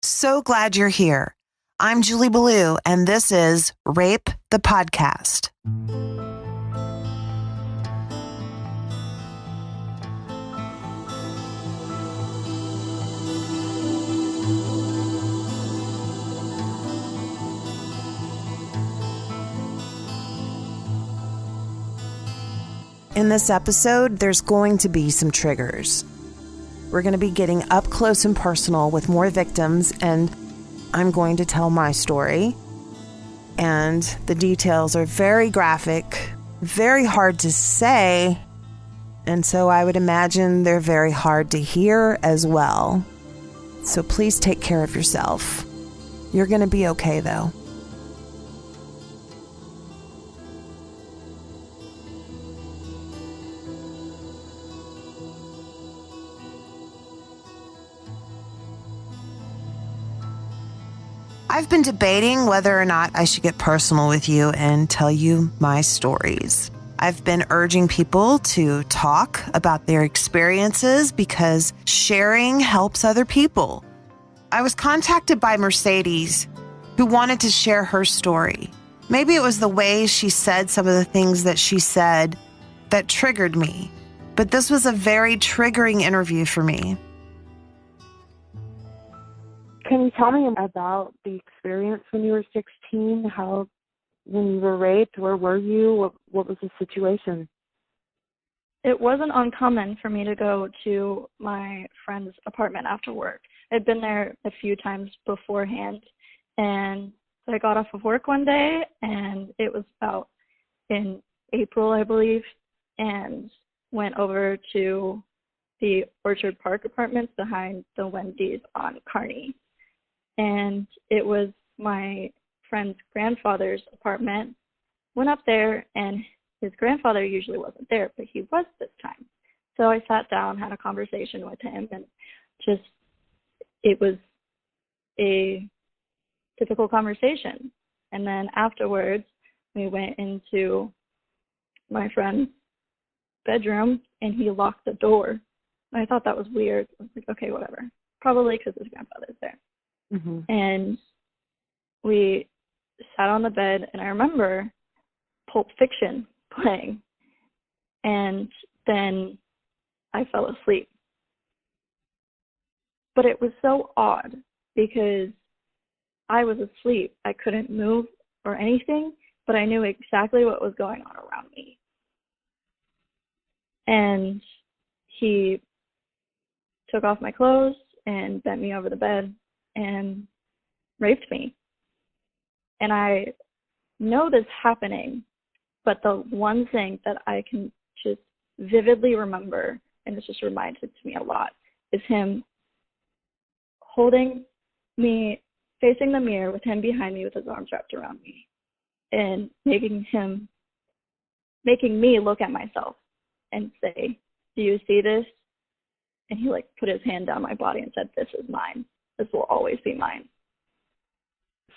So glad you're here. I'm Julie Ballou, and this is Rape the Podcast. In this episode, there's going to be some triggers. We're going to be getting up close and personal with more victims, and I'm going to tell my story. And the details are very graphic, very hard to say, and so I would imagine they're very hard to hear as well. So please take care of yourself. You're going to be okay, though. I've been debating whether or not I should get personal with you and tell you my stories. I've been urging people to talk about their experiences because sharing helps other people. I was contacted by Mercedes, who wanted to share her story. Maybe it was the way she said some of the things that she said that triggered me, but this was a very triggering interview for me. Can you tell me about the experience when you were 16? When you were raped, where were you? What was the situation? It wasn't uncommon for me to go to my friend's apartment after work. I'd been there a few times beforehand, and I got off of work one day, and it was about in April, I believe, and went over to the Orchard Park apartments behind the Wendy's on Kearney. And it was my friend's grandfather's apartment. Went up there, and his grandfather usually wasn't there, but he was this time. So I sat down, had a conversation with him, and it was a typical conversation. And then afterwards, we went into my friend's bedroom, and he locked the door. And I thought that was weird. I was like, okay, whatever. Probably because his grandfather's there. Mm-hmm. And we sat on the bed, and I remember Pulp Fiction playing, and then I fell asleep. But it was so odd because I was asleep. I couldn't move or anything, but I knew exactly what was going on around me. And he took off my clothes and bent me over the bed and raped me. And I know this happening, but the one thing that I can just vividly remember, and it's just reminded to me a lot, is him holding me, facing the mirror with him behind me with his arms wrapped around me, and making me look at myself and say, do you see this? And he put his hand down my body and said, this is mine. This will always be mine.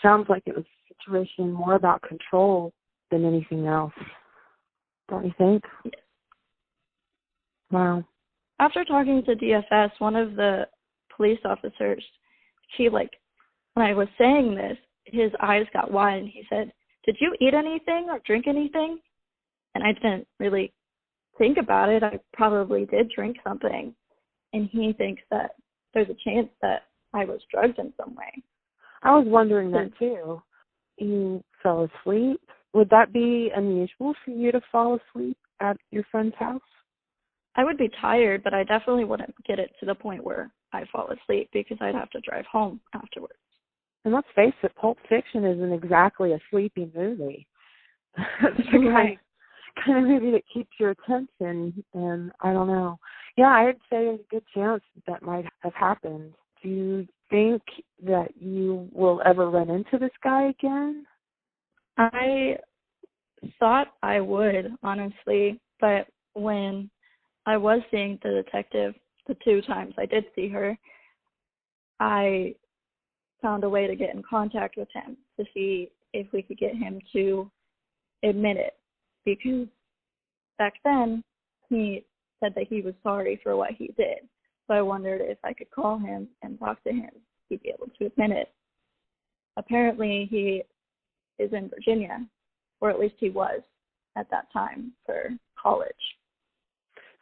Sounds like it was a situation more about control than anything else. Don't you think? Yes. Wow. After talking to DFS, one of the police officers, when I was saying this, his eyes got wide and he said, did you eat anything or drink anything? And I didn't really think about it. I probably did drink something. And he thinks that there's a chance that I was drugged in some way. I was wondering that too. You fell asleep. Would that be unusual for you to fall asleep at your friend's house? I would be tired, but I definitely wouldn't get it to the point where I fall asleep because I'd have to drive home afterwards. And let's face it, Pulp Fiction isn't exactly a sleepy movie. It's the kind of movie that keeps your attention, and I don't know. Yeah, I'd say there's a good chance that might have happened. Do you think that you will ever run into this guy again? I thought I would, honestly, but when I was seeing the detective, the 2 times I did see her, I found a way to get in contact with him to see if we could get him to admit it, because back then he said that he was sorry for what he did. So I wondered if I could call him and talk to him he'd be able to admit it. Apparently, he is in Virginia, or at least he was at that time for college.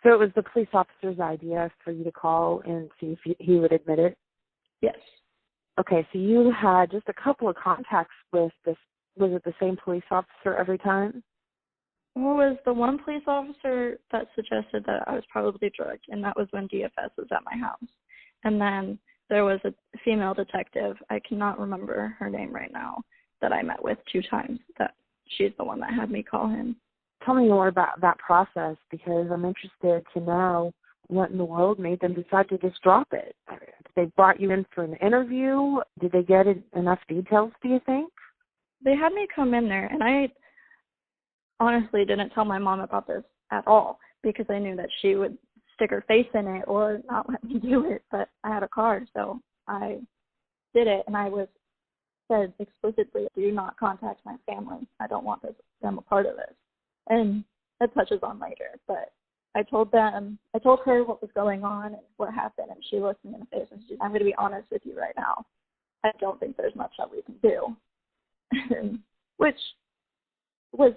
So it was the police officer's idea for you to call and see if he would admit it? Yes. Okay, so you had just a couple of contacts with this. Was it the same police officer every time? Well, it was the one police officer that suggested that I was probably drugged, and that was when DFS was at my house. And then there was a female detective, I cannot remember her name right now, that I met with 2 times. That she's the one that had me call him. Tell me more about that process, because I'm interested to know what in the world made them decide to just drop it. They brought you in for an interview. Did they get enough details, do you think? They had me come in there, and I honestly didn't tell my mom about this at all because I knew that she would stick her face in it or not let me do it. But I had a car, so I did it, and I was said explicitly, do not contact my family. I don't want them a part of this. And that touches on later, but I told her what was going on and what happened, and she looked me in the face and she said, I'm going to be honest with you right now. I don't think there's much that we can do. Which was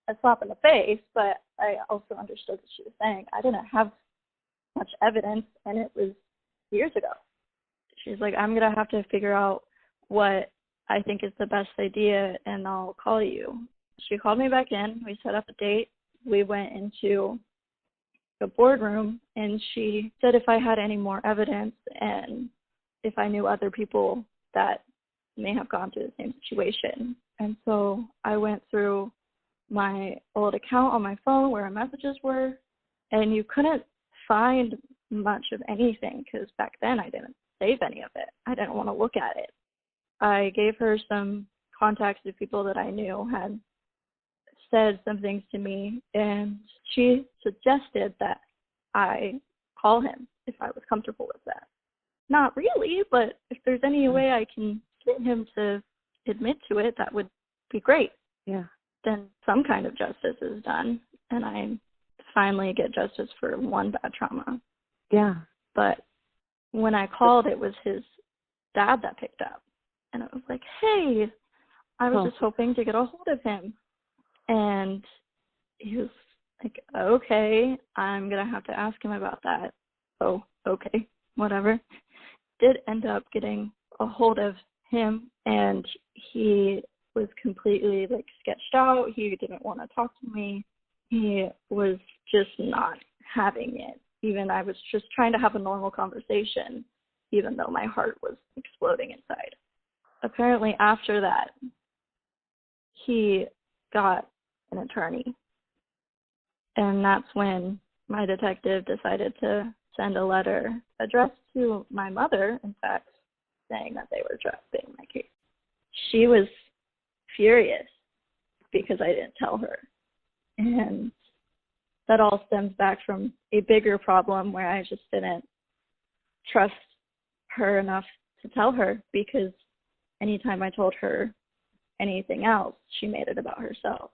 a slap in the face, but I also understood what she was saying. I didn't have much evidence, and it was years ago. She's like, I'm going to have to figure out what I think is the best idea, and I'll call you. She called me back in. We set up a date. We went into the boardroom, and she said if I had any more evidence and if I knew other people that may have gone through the same situation. And so I went through my old account on my phone where my messages were, and you couldn't find much of anything because back then I didn't save any of it. I didn't want to look at it. I gave her some contacts of people that I knew had said some things to me, and she suggested that I call him if I was comfortable with that. Not really, but if there's any way I can get him to admit to it, that would be great. Yeah. Then some kind of justice is done, and I finally get justice for one bad trauma. Yeah. But when I called, it was his dad that picked up, and it was like, hey, I was just hoping to get a hold of him. And he was like, okay, I'm going to have to ask him about that. Oh, okay, whatever. Did end up getting a hold of him, and he was completely, sketched out. He didn't want to talk to me. He was just not having it. Even I was just trying to have a normal conversation, even though my heart was exploding inside. Apparently, after that, he got an attorney. And that's when my detective decided to send a letter addressed to my mother, in fact, saying that they were dropping my case. She was furious because I didn't tell her. And that all stems back from a bigger problem where I just didn't trust her enough to tell her, because anytime I told her anything else, she made it about herself.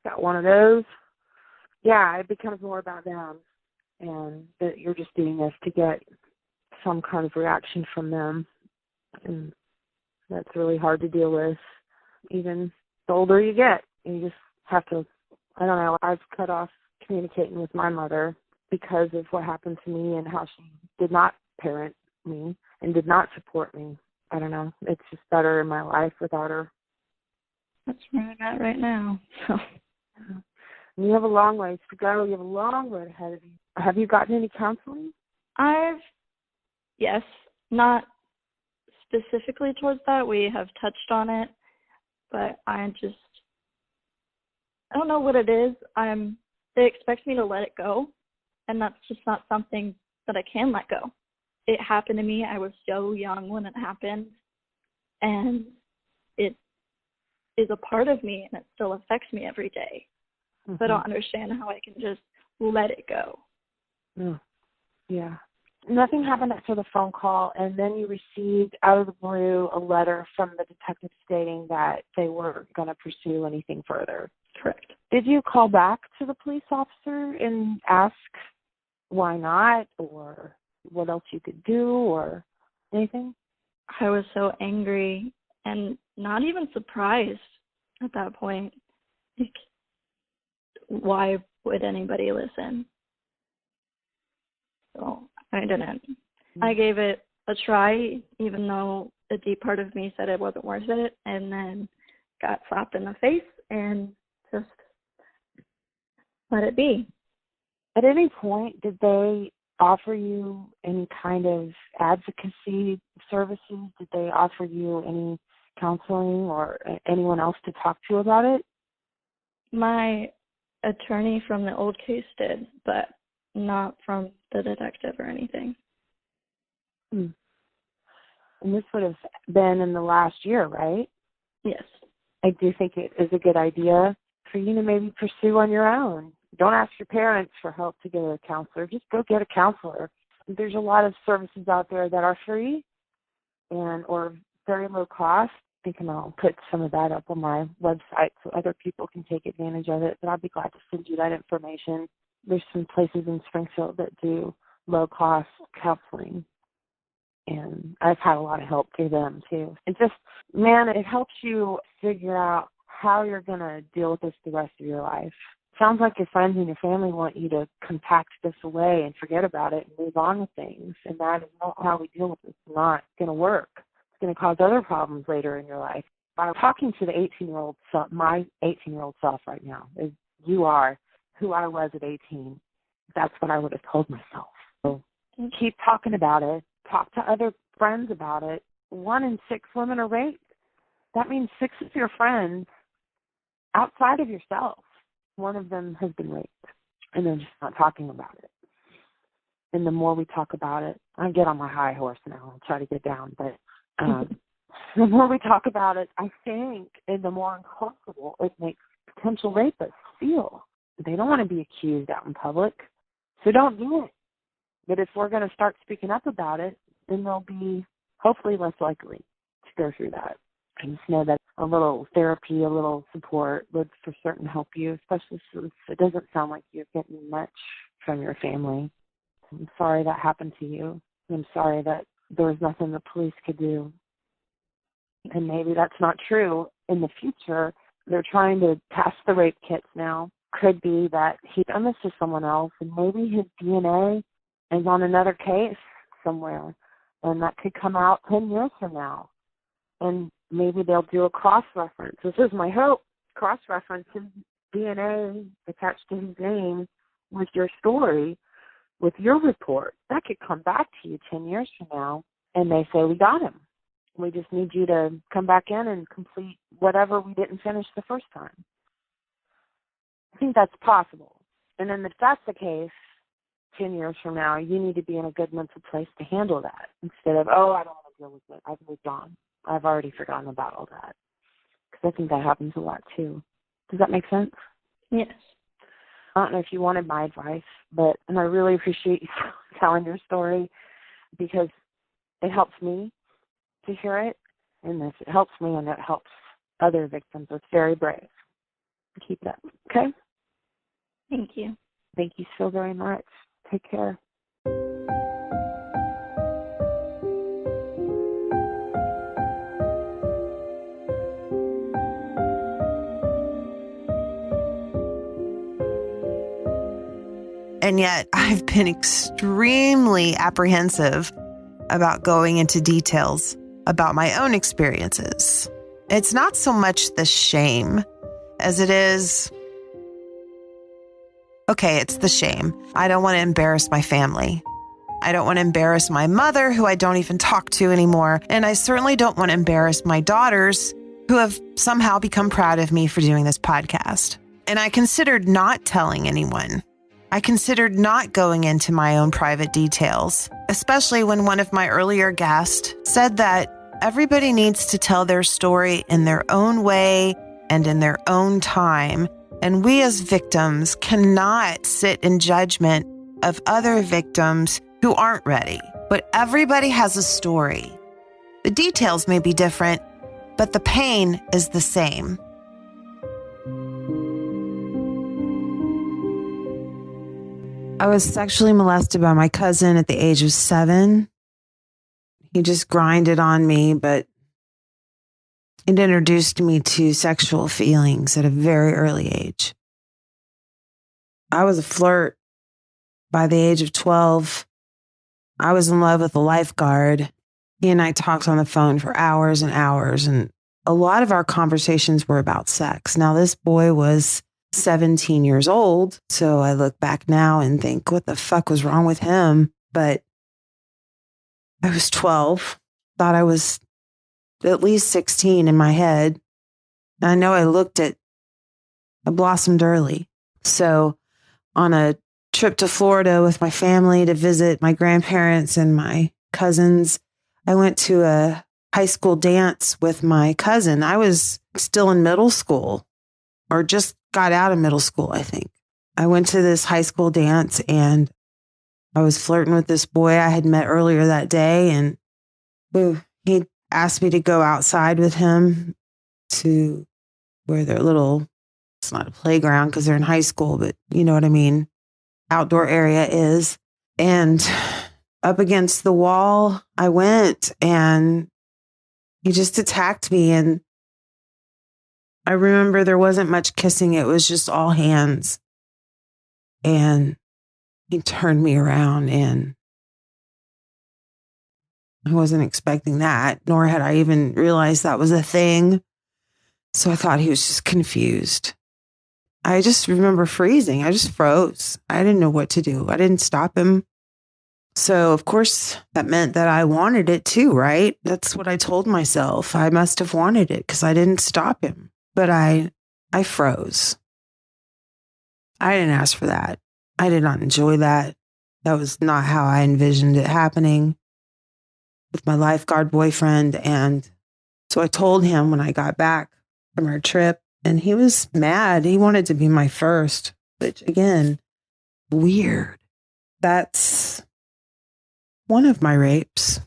Got one of those. Yeah, it becomes more about them, and that you're just doing this to get some kind of reaction from them, and that's really hard to deal with. Even the older you get, you just have to, I don't know, I've cut off communicating with my mother because of what happened to me and how she did not parent me and did not support me. I don't know, it's just better in my life without her. That's where I'm at right now. So. And you have a long ways to go. You have a long road ahead of you. Have you gotten any counseling? Yes, not specifically towards that. We have touched on it, but I don't know what it is. They expect me to let it go, and that's just not something that I can let go. It happened to me. I was so young when it happened, and it is a part of me, and it still affects me every day. Mm-hmm. So I don't understand how I can just let it go. Yeah. Nothing happened after the phone call, and then you received, out of the blue, a letter from the detective stating that they weren't going to pursue anything further. Correct. Did you call back to the police officer and ask why not, or what else you could do, or anything? I was so angry and not even surprised at that point. Like, why would anybody listen? So I didn't. I gave it a try, even though a deep part of me said it wasn't worth it, and then got slapped in the face and just let it be. At any point, did they offer you any kind of advocacy services? Did they offer you any counseling or anyone else to talk to about it? My attorney from the old case did, but not from the detective or anything. And this would have been in the last year, right? Yes. I do think it is a good idea for you to maybe pursue on your own. Don't ask your parents for help to get a counselor. Just go get a counselor. There's a lot of services out there that are free and or very low cost. I think I'll put some of that up on my website so other people can take advantage of it. But I'd be glad to send you that information. There's some places in Springfield that do low-cost counseling, and I've had a lot of help through them too. It just, man, it helps you figure out how you're going to deal with this the rest of your life. Sounds like your friends and your family want you to compact this away and forget about it and move on with things, and that is not how we deal with this. It's not going to work. It's going to cause other problems later in your life. I'm talking to the 18-year-old self, my 18-year-old self right now, is you are who I was at 18. That's what I would have told myself. So keep talking about it. Talk to other friends about it. 1 in 6 women are raped. That means 6 of your friends outside of yourself, one of them has been raped, and they're just not talking about it. And the more we talk about it, I get on my high horse now. I'll try to get down, but the more we talk about it, I think, and the more uncomfortable it makes potential rapists feel. They don't want to be accused out in public, so don't do it. But if we're going to start speaking up about it, then they'll be hopefully less likely to go through that. I just know that a little therapy, a little support would for certain help you, especially since it doesn't sound like you're getting much from your family. I'm sorry that happened to you. I'm sorry that there was nothing the police could do. And maybe that's not true in the future. They're trying to test the rape kits now. Could be that he done this to someone else, and maybe his DNA is on another case somewhere, and that could come out 10 years from now. And maybe they'll do a cross-reference. This is my hope. Cross-reference his DNA attached to his name with your story, with your report. That could come back to you 10 years from now, and they say, we got him. We just need you to come back in and complete whatever we didn't finish the first time. I think that's possible. And then if that's the case, 10 years from now, you need to be in a good mental place to handle that instead of, oh, I don't want to deal with it. I've moved on. I've already forgotten about all that. Because I think that happens a lot too. Does that make sense? Yes. I don't know if you wanted my advice, and I really appreciate you telling your story because it helps me to hear it, and it helps me and it helps other victims. It's very brave. Keep that, okay? Thank you. Thank you so very much. Take care. And yet I've been extremely apprehensive about going into details about my own experiences. It's not so much the shame as it is, it's the shame. I don't want to embarrass my family. I don't want to embarrass my mother, who I don't even talk to anymore. And I certainly don't want to embarrass my daughters, who have somehow become proud of me for doing this podcast. And I considered not telling anyone. I considered not going into my own private details, especially when one of my earlier guests said that everybody needs to tell their story in their own way and in their own time. And we as victims cannot sit in judgment of other victims who aren't ready. But everybody has a story. The details may be different, but the pain is the same. I was sexually molested by my cousin at the age of 7. he just grinded on me, but it introduced me to sexual feelings at a very early age. I was a flirt by the age of 12. I was in love with a lifeguard. He and I talked on the phone for hours and hours, and a lot of our conversations were about sex. Now, this boy was 17 years old, so I look back now and think, what the fuck was wrong with him? But I was 12, thought I was at least 16 in my head. I know I blossomed early. So on a trip to Florida with my family to visit my grandparents and my cousins, I went to a high school dance with my cousin. I was still in middle school, or just got out of middle school, I think. I went to this high school dance and I was flirting with this boy I had met earlier that day. And he asked me to go outside with him to where it's not a playground because they're in high school, but you know what I mean, outdoor area is. And up against the wall, I went and he just attacked me. And I remember there wasn't much kissing. It was just all hands. And he turned me around and I wasn't expecting that, nor had I even realized that was a thing. So I thought he was just confused. I just remember freezing. I just froze. I didn't know what to do. I didn't stop him. So, of course, that meant that I wanted it too, right? That's what I told myself. I must have wanted it because I didn't stop him. But I froze. I didn't ask for that. I did not enjoy that. That was not how I envisioned it happening with my lifeguard boyfriend. And so I told him when I got back from our trip, and he was mad. He wanted to be my first, which again, weird. That's one of my rapes,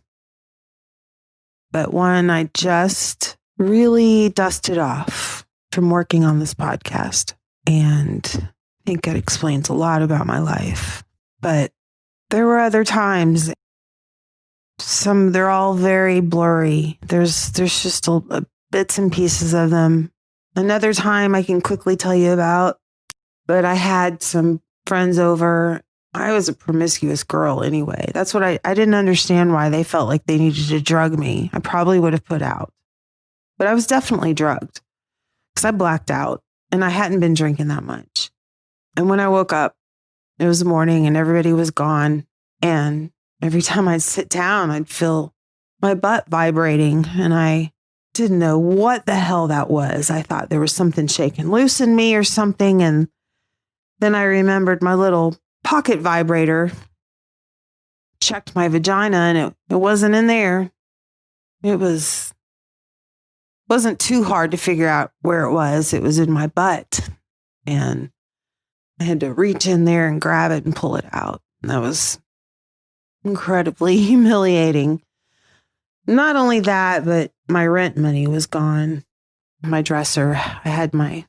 but one I just really dusted off from working on this podcast. And I think it explains a lot about my life. But there were other times, they're all very blurry. There's just bits and pieces of them. Another time I can quickly tell you about, but I had some friends over. I was a promiscuous girl anyway. That's what I didn't understand why they felt like they needed to drug me. I probably would have put out, but I was definitely drugged because I blacked out and I hadn't been drinking that much. And when I woke up, it was the morning and everybody was gone. And every time I'd sit down, I'd feel my butt vibrating and I didn't know what the hell that was. I thought there was something shaking loose in me or something. And then I remembered my little pocket vibrator, checked my vagina and it wasn't in there. It wasn't too hard to figure out where it was. It was in my butt. And I had to reach in there and grab it and pull it out. And that was incredibly humiliating. Not only that, but my rent money was gone. My dresser, I had my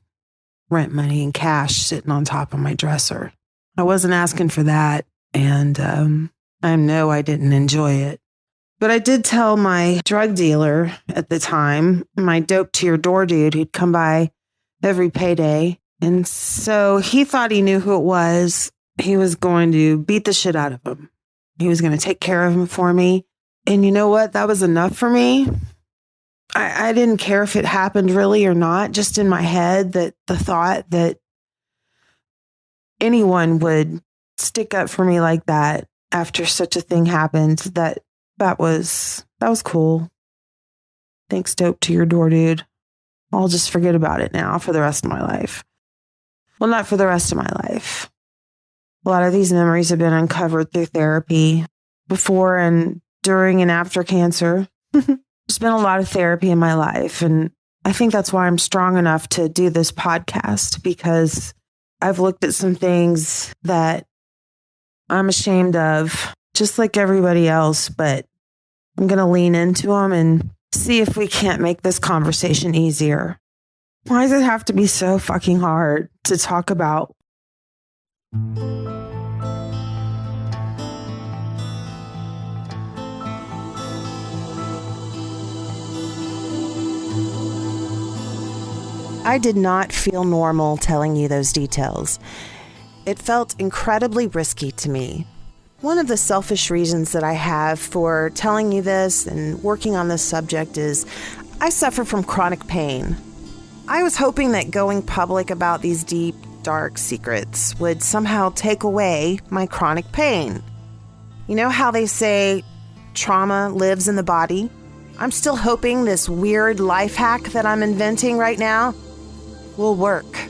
rent money in cash sitting on top of my dresser. I wasn't asking for that. And I know I didn't enjoy it. But I did tell my drug dealer at the time, my dope to your door dude, who'd come by every payday. And so he thought he knew who it was. He was going to beat the shit out of him. He was going to take care of him for me. And you know what? That was enough for me. I didn't care if it happened really or not, just in my head, that the thought that anyone would stick up for me like that after such a thing happened, that was cool. Thanks, dope to your door dude. I'll just forget about it now for the rest of my life. Well, not for the rest of my life. A lot of these memories have been uncovered through therapy before and during and after cancer. There's been a lot of therapy in my life. And I think that's why I'm strong enough to do this podcast, because I've looked at some things that I'm ashamed of, just like everybody else, but I'm going to lean into them and see if we can't make this conversation easier. Why does it have to be so fucking hard to talk about? I did not feel normal telling you those details. It felt incredibly risky to me. One of the selfish reasons that I have for telling you this and working on this subject is I suffer from chronic pain. I was hoping that going public about these deep, dark secrets would somehow take away my chronic pain. You know how they say trauma lives in the body? I'm still hoping this weird life hack that I'm inventing right now will work.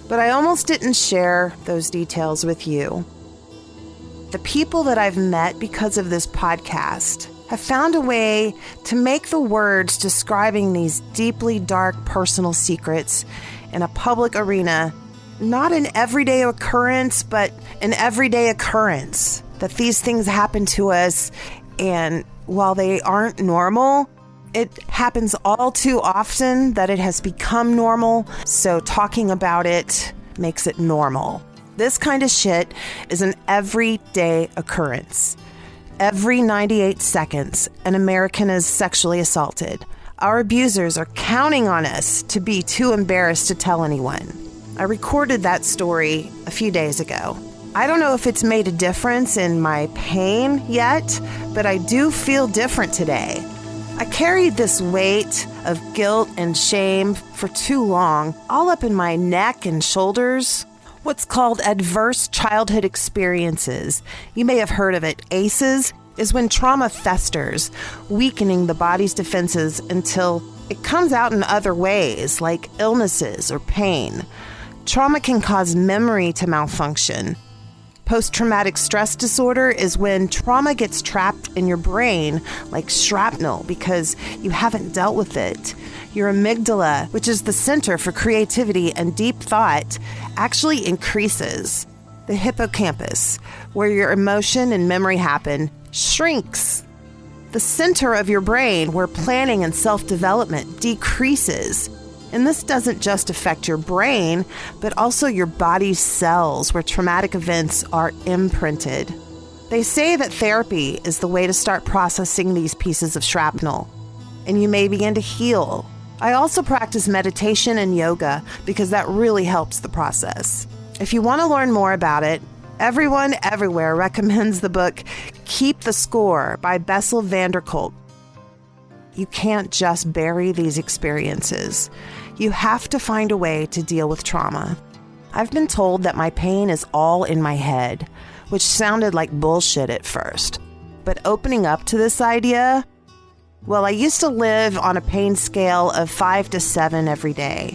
But I almost didn't share those details with you. The people that I've met because of this podcast have found a way to make the words describing these deeply dark personal secrets in a public arena not an everyday occurrence, but an everyday occurrence. That these things happen to us, and while they aren't normal, it happens all too often that it has become normal, so talking about it makes it normal. This kind of shit is an everyday occurrence. Every 98 seconds, an American is sexually assaulted. Our abusers are counting on us to be too embarrassed to tell anyone. I recorded that story a few days ago. I don't know if it's made a difference in my pain yet, but I do feel different today. I carried this weight of guilt and shame for too long, all up in my neck and shoulders. What's called adverse childhood experiences. You may have heard of it. ACEs is when trauma festers, weakening the body's defenses until it comes out in other ways, like illnesses or pain. Trauma can cause memory to malfunction. Post-traumatic stress disorder is when trauma gets trapped in your brain like shrapnel because you haven't dealt with it. Your amygdala, which is the center for creativity and deep thought, actually increases. The hippocampus, where your emotion and memory happen, shrinks. The center of your brain, where planning and self-development decreases. And this doesn't just affect your brain, but also your body's cells, where traumatic events are imprinted. They say that therapy is the way to start processing these pieces of shrapnel, and you may begin to heal. I also practice meditation and yoga because that really helps the process. If you want to learn more about it, everyone everywhere recommends the book Keep the Score by Bessel van der Kolk. You can't just bury these experiences. You have to find a way to deal with trauma. I've been told that my pain is all in my head, which sounded like bullshit at first. But opening up to this idea, well, I used to live on a pain scale of 5 to 7 every day.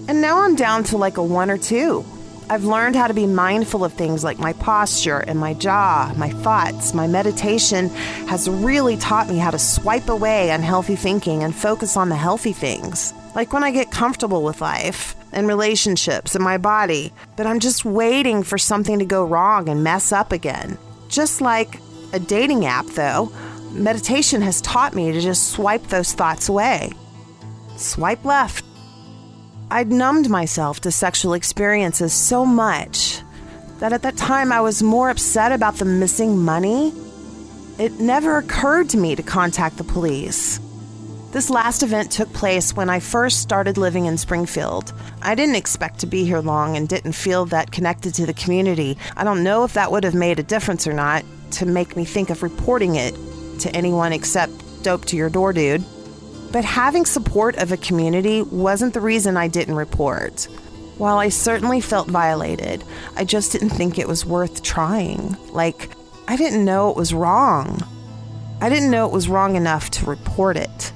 And now I'm down to like a 1 or 2. I've learned how to be mindful of things like my posture and my jaw, my thoughts. My meditation has really taught me how to swipe away unhealthy thinking and focus on the healthy things. Like when I get comfortable with life and relationships and my body, but I'm just waiting for something to go wrong and mess up again. Just like a dating app, though, meditation has taught me to just swipe those thoughts away. Swipe left. I'd numbed myself to sexual experiences so much that at that time I was more upset about the missing money. It never occurred to me to contact the police. This last event took place when I first started living in Springfield. I didn't expect to be here long and didn't feel that connected to the community. I don't know if that would have made a difference or not to make me think of reporting it to anyone except Dope to Your Door Dude. But having support of a community wasn't the reason I didn't report. While I certainly felt violated, I just didn't think it was worth trying. Like, I didn't know it was wrong. I didn't know it was wrong enough to report it.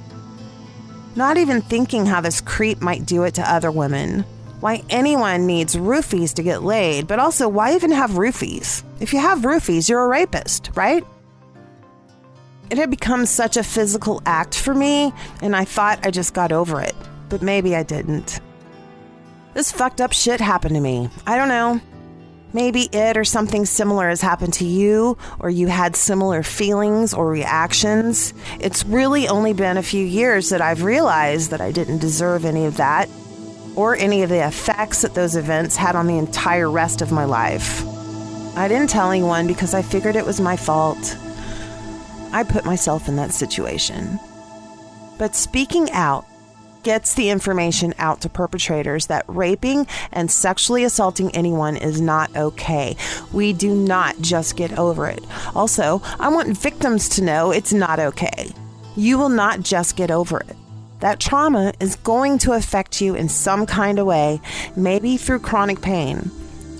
Not even thinking how this creep might do it to other women. Why anyone needs roofies to get laid, but also why even have roofies? If you have roofies, you're a rapist, right? It had become such a physical act for me, and I thought I just got over it, but maybe I didn't. This fucked up shit happened to me. I don't know. Maybe it or something similar has happened to you, or you had similar feelings or reactions. It's really only been a few years that I've realized that I didn't deserve any of that, or any of the effects that those events had on the entire rest of my life. I didn't tell anyone because I figured it was my fault. I put myself in that situation. But speaking out gets the information out to perpetrators that raping and sexually assaulting anyone is not okay. We do not just get over it. Also, I want victims to know it's not okay. You will not just get over it. That trauma is going to affect you in some kind of way, maybe through chronic pain.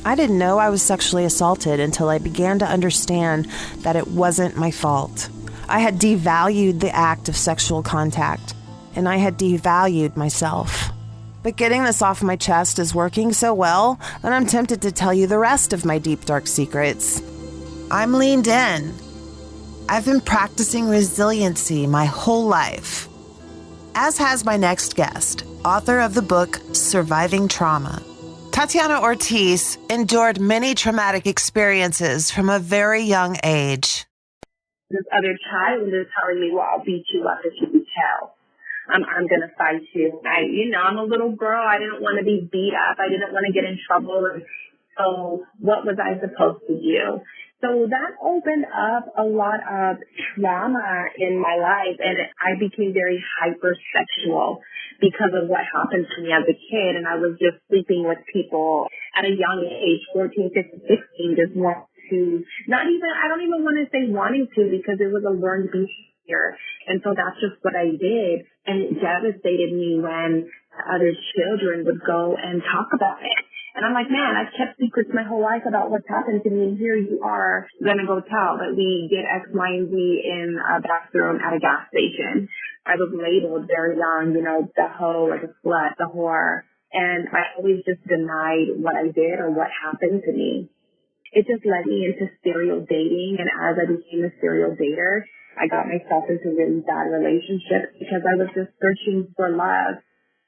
I didn't know I was sexually assaulted until I began to understand that it wasn't my fault. I had devalued the act of sexual contact, and I had devalued myself. But getting this off my chest is working so well that I'm tempted to tell you the rest of my deep, dark secrets. I'm leaned in. I've been practicing resiliency my whole life, as has my next guest, author of the book Surviving Trauma. Tachianna Ortis endured many traumatic experiences from a very young age. This other child is telling me, well, I'll beat you up if you tell. I'm going to fight you. I'm a little girl. I didn't want to be beat up. I didn't want to get in trouble. And so what was I supposed to do? So that opened up a lot of trauma in my life, and I became very hypersexual because of what happened to me as a kid. And I was just sleeping with people at a young age, 14, 15, 16, just want to, I don't even want to say wanting to, because it was a learned behavior. And so that's just what I did. And it devastated me when other children would go and talk about it. And I'm like, man, I've kept secrets my whole life about what's happened to me, and here you are going to go tell that we did X, Y, and Z in a bathroom at a gas station. I was labeled very young, the hoe or the slut, the whore. And I always just denied what I did or what happened to me. It just led me into serial dating. And as I became a serial dater, I got myself into really bad relationships because I was just searching for love.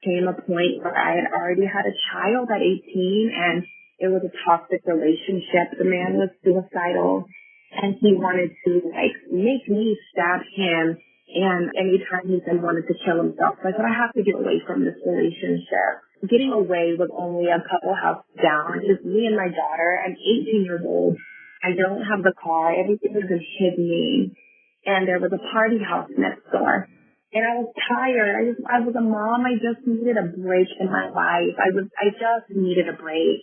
Came a point where I had already had a child at 18, and it was a toxic relationship. The man was suicidal, and he wanted to make me stab him. And anytime he said wanted to kill himself, so I said, I have to get away from this relationship. Getting away was only a couple houses down. Just me and my daughter. I'm 18 years old. I don't have the car. Everything was in his name. And there was a party house next door. And I was tired. I was a mom. I just needed a break in my life. I just needed a break.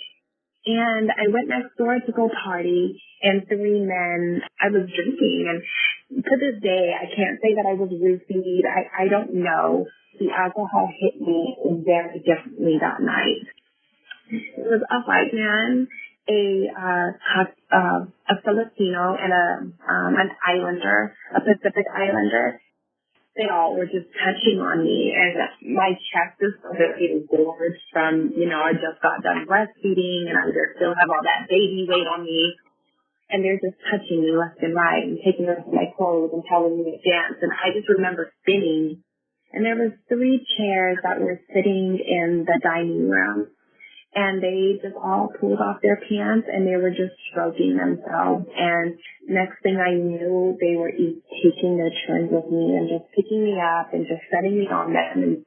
And I went next door to go party, and 3 men, I was drinking. And to this day, I can't say that I was roofied. I don't know. The alcohol hit me very differently that night. It was a white man, a Filipino, and an islander, a Pacific islander. They all were just touching on me, and my chest is so very gorged from, I just got done breastfeeding, and I still have all that baby weight on me. And they're just touching me left and right and taking off my clothes and telling me to dance. And I just remember spinning. And there was 3 chairs that were sitting in the dining room. And they just all pulled off their pants, and they were just stroking themselves. And next thing I knew, they were taking their turns with me and just picking me up and just setting me on them. And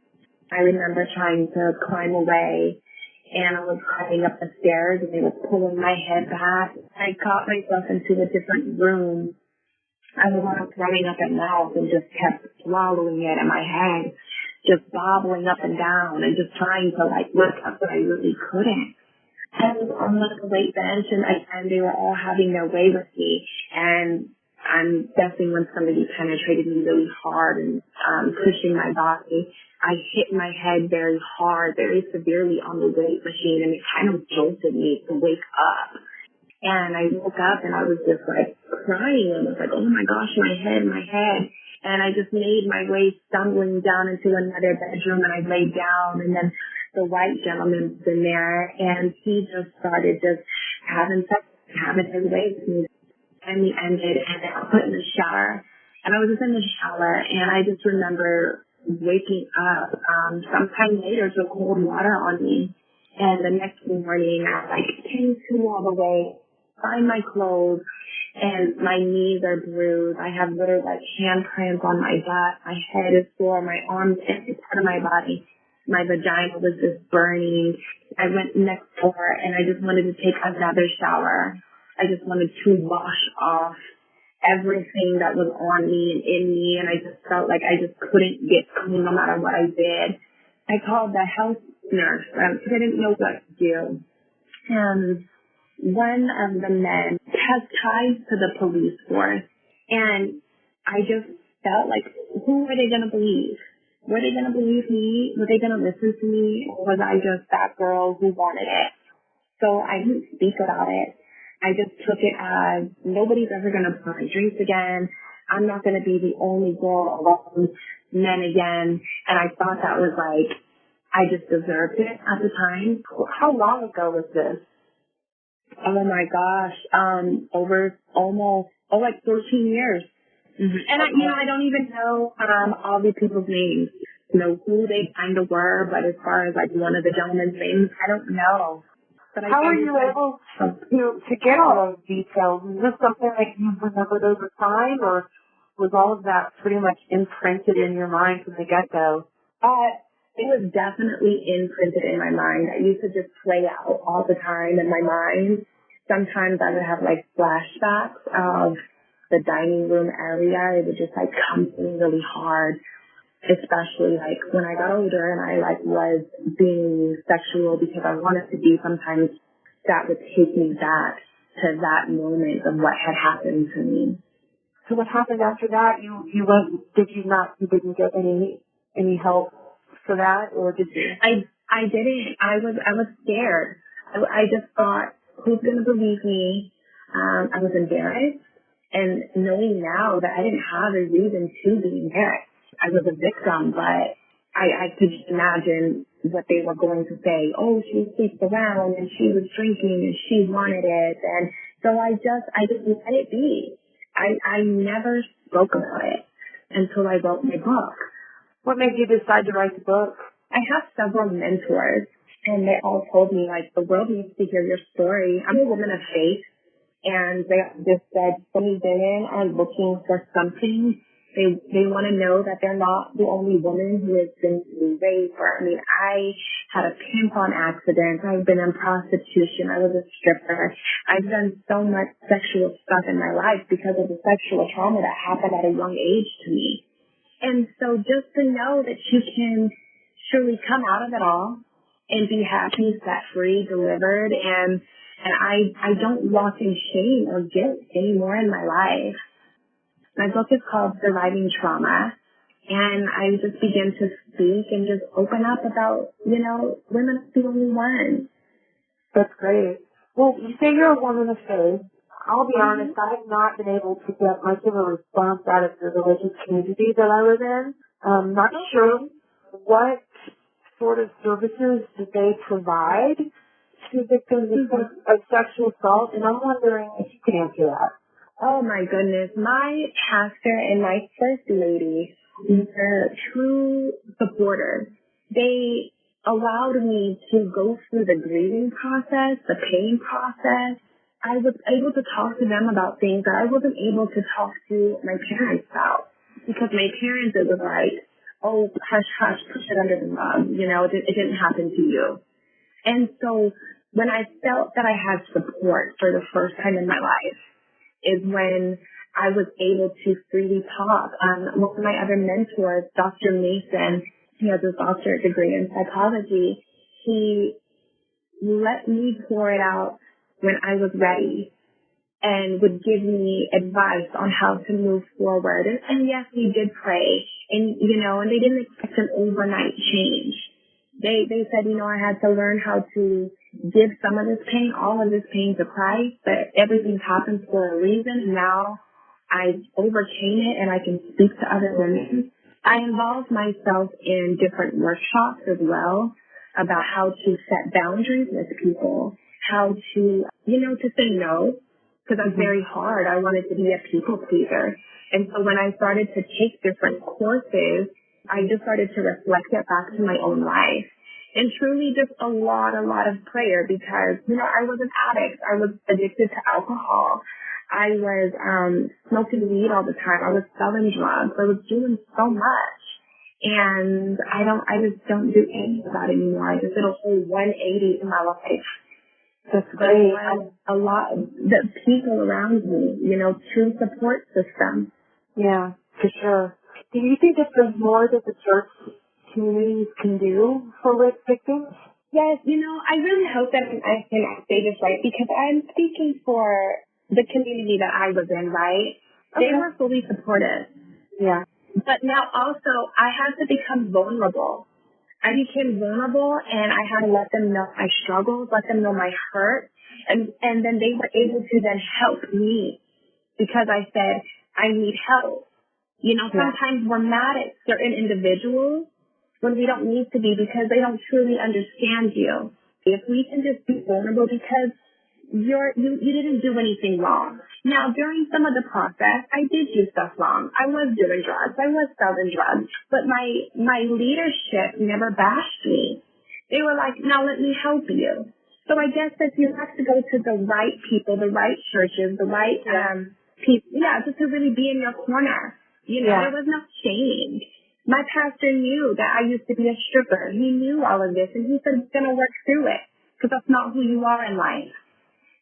I remember trying to climb away, and I was climbing up the stairs, and they were pulling my head back. I got myself into a different room. I was on throwing up at mouth and just kept swallowing it in my head, just bobbling up and down and just trying to look up, but I really couldn't. I was on the weight bench, and they were all having their way with me. And I'm guessing when somebody penetrated me really hard and pushing my body, I hit my head very hard, very severely on the weight machine, and it kind of jolted me to wake up. And I woke up, and I was just crying, and I was like, oh my gosh, my head. And I just made my way stumbling down into another bedroom, and I laid down, and then the white gentleman's in there, and he just started having his way with me. And we ended, and I got put in the shower, and I was just in the shower, and I just remember waking up sometime later to cold water on me. And the next morning, I came to all the way, find my clothes, and my knees are bruised. I have little handprints on my butt. My head is sore. My arms, every part of my body. My vagina was just burning. I went next door, and I just wanted to take another shower. I just wanted to wash off everything that was on me and in me, and I just felt like I just couldn't get clean no matter what I did. I called the house nurse because I didn't know what to do. And one of the men has ties to the police force. And I just felt like, who are they going to believe? Were they going to believe me? Were they going to listen to me? Or was I just that girl who wanted it? So I didn't speak about it. I just took it as nobody's ever going to buy drinks again. I'm not going to be the only girl around men again. And I thought that was like, I just deserved it at the time. How long ago was this? Oh my gosh, over almost, like 13 years. Mm-hmm. And I don't even know all these people's names, who they kind of were, but as far as like one of the gentlemen's names, I don't know. But how were you able to get all those details? Is this something that you've remembered over time, or was all of that pretty much imprinted in your mind from the get-go? It was definitely imprinted in my mind. I used to just play out all the time in my mind. Sometimes I would have like flashbacks of the dining room area. It would just like come to me really hard, especially like when I got older and I like was being sexual because I wanted to be. Sometimes that would take me back to that moment of what had happened to me. So what happened after that? You didn't get any help for that, or did you? I didn't. I was scared. I just thought, who's going to believe me? I was embarrassed, and knowing now that I didn't have a reason to be embarrassed. I was a victim, but I could imagine what they were going to say. Oh, she sleeps around, and she was drinking, and she wanted it, and so I just let it be. I never spoke about it until I wrote my book. What made you decide to write the book? I have several mentors, and they all told me, like, the world needs to hear your story. I'm a woman of faith, and they just said so many women are looking for something. They want to know that they're not the only woman who has been raped. I had a pimp-on accident. I've been in prostitution. I was a stripper. I've done so much sexual stuff in my life because of the sexual trauma that happened at a young age to me. And so just to know that you can surely come out of it all and be happy, set free, delivered, and I don't walk in shame or guilt anymore in my life. My book is called Surviving Trauma, and I just begin to speak and just open up about, women are the only ones. That's great. Well, you say you're a woman of faith. I'll be honest, I have not been able to get much of a response out of the religious community that I live in. I'm not sure what sort of services do they provide to victims of sexual assault, and I'm wondering if you can answer that. Oh my goodness. My pastor and my first lady were true supporters. They allowed me to go through the grieving process, the pain process. I was able to talk to them about things that I wasn't able to talk to my parents about. Because my parents, it was like, oh, hush, hush, push it under the rug. It didn't happen to you. And so when I felt that I had support for the first time in my life is when I was able to freely talk. One of my other mentors, Dr. Mason, he has a doctorate degree in psychology. He let me pour it out when I was ready and would give me advice on how to move forward. And yes, we did pray, and they didn't expect an overnight change. They said, I had to learn how to give some of this pain, all of this pain to Christ, but everything's happened for a reason. Now I overcame it and I can speak to other women. I involved myself in different workshops as well about how to set boundaries with people, how to, to say no, because I'm very hard. I wanted to be a people pleaser. And so when I started to take different courses, I just started to reflect it back to my own life. And truly just a lot of prayer because, I was an addict. I was addicted to alcohol. I was smoking weed all the time. I was selling drugs. I was doing so much. And I just don't do any of that anymore. I just did a whole 180 in my life. That's great. A lot of the people around me, true support system. Yeah, for sure. Do you think that there's more that the church communities can do for rape victims? Yes, I really hope that I can say this right, because I'm speaking for the community that I was in, right? Okay. They were fully supportive. Yeah. But now also I had to become vulnerable. I became vulnerable, and I had to let them know my struggles, let them know my hurt, and then they were able to then help me, because I said, I need help. Sometimes we're mad at certain individuals when we don't need to be, because they don't truly understand you. If we can just be vulnerable, because you didn't do anything wrong. Now, during some of the process, I did do stuff wrong. I was doing drugs. I was selling drugs. But my leadership never bashed me. They were like, now let me help you. So I guess that you have to go to the right people, the right churches, the right people. Yeah, just to really be in your corner. There was no shame. My pastor knew that I used to be a stripper. He knew all of this, and he said, it's going to work through it, because that's not who you are in life.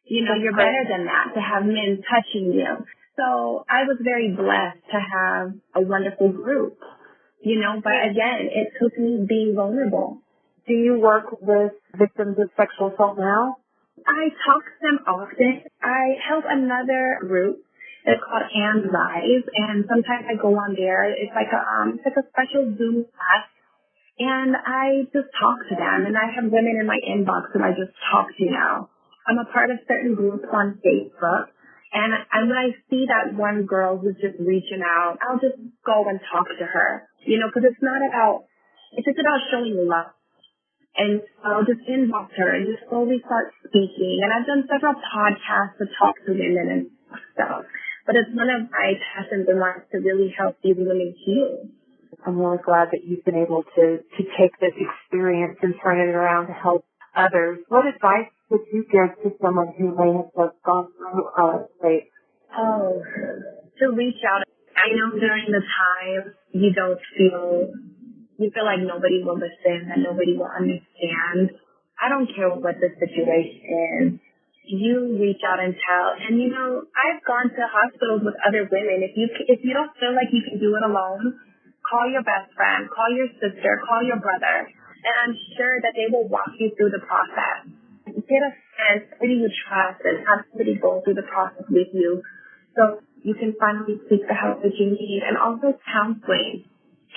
You're better than that, to have men touching you. So I was very blessed to have a wonderful group, but again, it took me being vulnerable. Do you work with victims of sexual assault now? I talk to them often. I help another group. It's called And Rise, and sometimes I go on there. It's like a special Zoom class, and I just talk to them, and I have women in my inbox that I just talk to now. I'm a part of certain groups on Facebook, and when I see that one girl who's just reaching out, I'll just go and talk to her, because it's just about showing love. And I'll just inbox her and just slowly start speaking. And I've done several podcasts to talk to women and stuff. But it's one of my passions in life to really help these women heal. I'm really glad that you've been able to take this experience and turn it around to help others. What advice would you give to someone who may have just gone through rape? Oh, to reach out. I know during the time you feel like nobody will listen, that nobody will understand. I don't care what the situation is. You reach out and tell. And I've gone to hospitals with other women. If you don't feel like you can do it alone, call your best friend, call your sister, call your brother, and I'm sure that they will walk you through the process. Get a friend, somebody you trust, and have somebody go through the process with you, so you can finally seek the help that you need. And also counseling.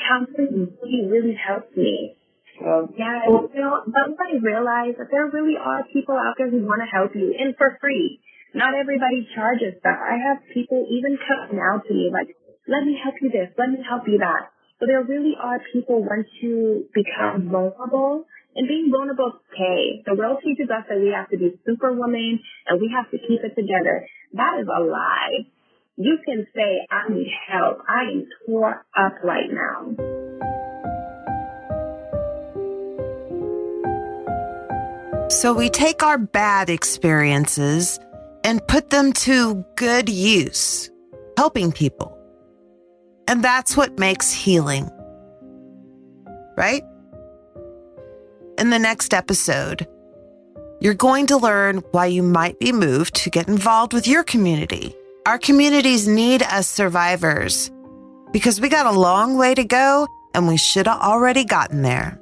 Counseling really helps me. Yeah, but I realize that there really are people out there who want to help you, and for free. Not everybody charges stuff. I have people even come now to me like, let me help you this, let me help you that. So there really are people who want to become vulnerable, and being vulnerable is okay. The world teaches us that we have to be superwoman and we have to keep it together. That is a lie. You can say, I need help. I am tore up right now. So we take our bad experiences and put them to good use, helping people. And that's what makes healing. Right? In the next episode, you're going to learn why you might be moved to get involved with your community. Our communities need us survivors because we got a long way to go and we should have already gotten there.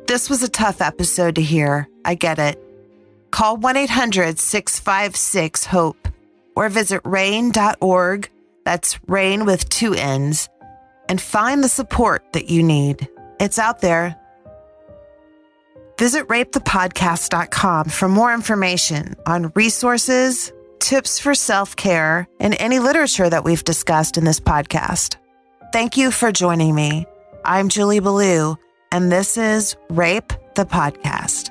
This was a tough episode to hear. I get it. Call 1-800-656-HOPE or visit rain.org. That's rain with 2 N's, and find the support that you need. It's out there. Visit rapethepodcast.com for more information on resources, tips for self-care, and any literature that we've discussed in this podcast. Thank you for joining me. I'm Julie Ballou, and this is Rape the Podcast.